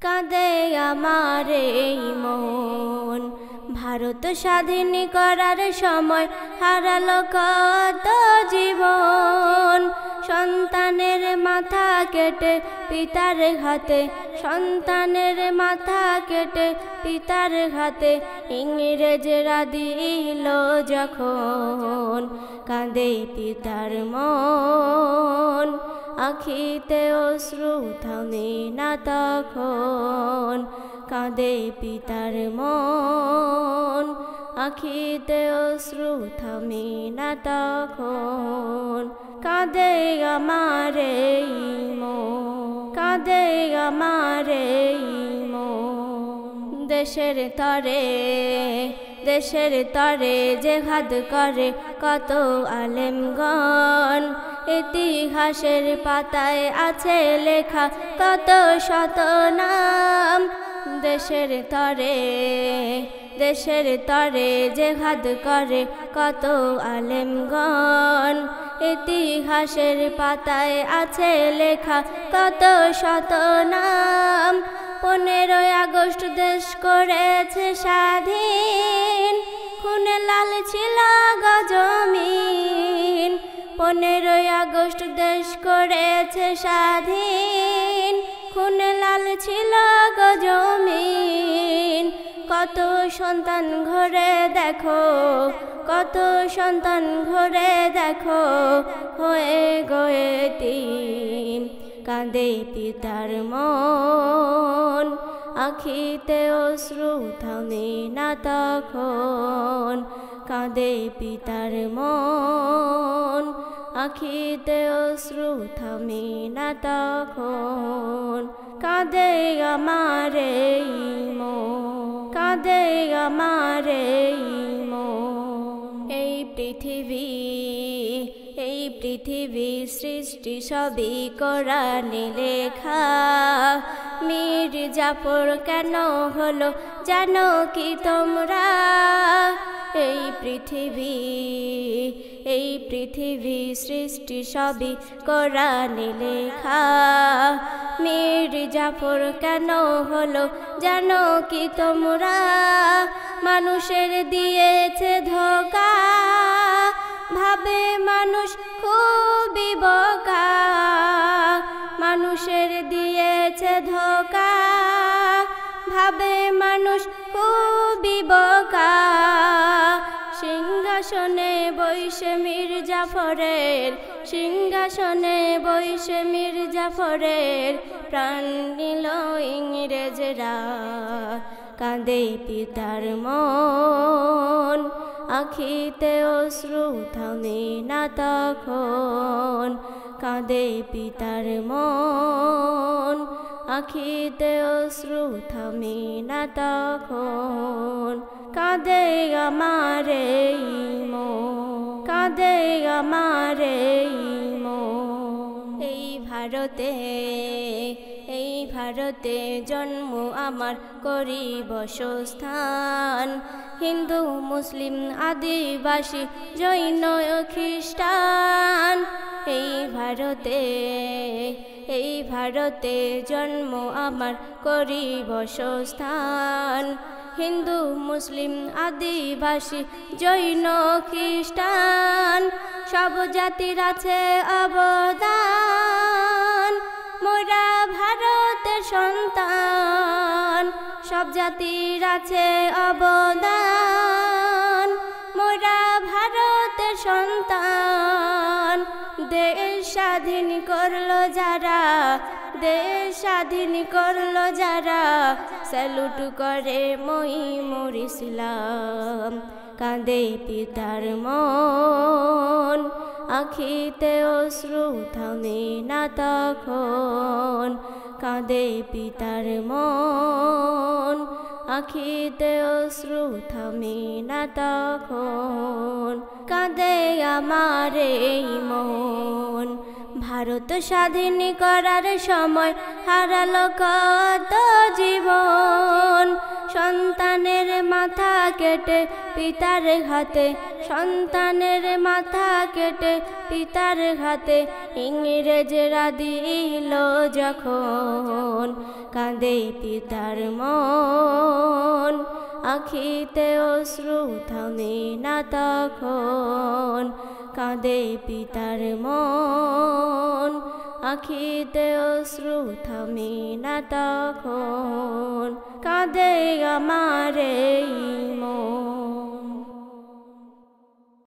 কাঁদে আমার এই মন, ভারত স্বাধীন করার সময় হারালো কত জীবন। সন্তানের মাথা কেটে পিতার হাতে, সন্তানের মাথা কেটে পিতার হাতে ইংরেজরা দিল যখন। কাঁদে পিতার মন, আখিতে অশ্রু থামে না তখন। কাঁদে পিতার মন, আখিতে অশ্রু থামে না তখন। কাঁদে আমার এই মন, কাঁদে আমার এই মন। দেশের তরে, দেশের তরে জেহাদ করে কত আলেমগণ। ইতিহাসের পাতায় আছে লেখা কত শত নাম। দেশের তরে, দেশের তরে জেহাদ করে কত আলেমগণ। ইতিহাসের পাতায় আছে লেখা কত শত নাম। 15 আগস্ট দেশ করেছে স্বাধীন, খুনে লাল ছিল গজমিন। 15 আগস্ট দেশ করেছে স্বাধীন, খুনে লাল ছিল গজমিন। কত সন্তান ঘরে দেখো, কত সন্তান ঘরে দেখো হয়ে গয়ে এতিম। কাঁদে পিতার মন, আখিতে অশ্রু থামে না তখন। কাঁদে পিতার মন, আখিতে অশ্রু থামে না তখন। কাঁদে আমার এই মন, কাঁদে আমার এই মন। এই পৃথিবী, এই পৃথিবী সৃষ্টি সবই কোরআনে লেখা। মীর জাফর কেন হলো জানো কি তোমরা? এই পৃথিবী, এই পৃথিবী সৃষ্টি সবই কোরআনে লেখা। মীর জাফর কেন হলো জানো কি তোমরা? মানুষের দিয়েছে ধোঁকা, ভাবে মানুষ খুবই বোকা। মানুষের দিয়েছে ধোঁকা, ভাবে মানুষ খুবই বোকা। সিংহাসনে বৈশে মীর জাফরের, সিংহাসনে বৈশে মীর জাফরের প্রাণ নিল ইংরেজরা। কাঁদে পিতার মন, আখিতে অশ্রু থামে না তখন। কাঁদে পিতার মন, আখিতে অশ্রু থামে না তখন। কাঁদে আমার এই মন, কাঁদে আমার এই মন। এই ভারতে, এই ভারতে জন্ম আমার করি বসস্থান। হিন্দু মুসলিম আদিবাসী জৈন খ্রিস্টান। এই ভারতে, এই ভারতে জন্ম আমার করি বসস্থান। হিন্দু মুসলিম আদিবাসী জৈন খ্রিস্টান সব জাতির আছে অবদান। মোরা ভারতের সন্তান, সব জাতির আছে অবদান। মোরা ভারতের সন্তান। দেশ স্বাধীন করলো যারা, দেশ স্বাধীন করলো যারা, স্যালুট করে মহিমুর ইসলাম। কাঁদে পিতার মন, আখিতে অশ্রু থামে না তখন। কাঁদে পিতার মন, আখিতে অশ্রু থামে না তখন। কাঁদে আমার এই মন, ভারত স্বাধীন করার সময় হারালো কত জীবন। সন্তানের মাথা কেটে পিতার ঘাতে, সন্তানের মাথা কেটে পিতার ঘাতে ইংরেজরা দিল যখন, কাঁদে পিতার মন, আখিতে অশ্রু থামে না তখন, কাঁদে পিতার মন, আখিতে অশ্রু থামে না তখন। কাঁদে আমারে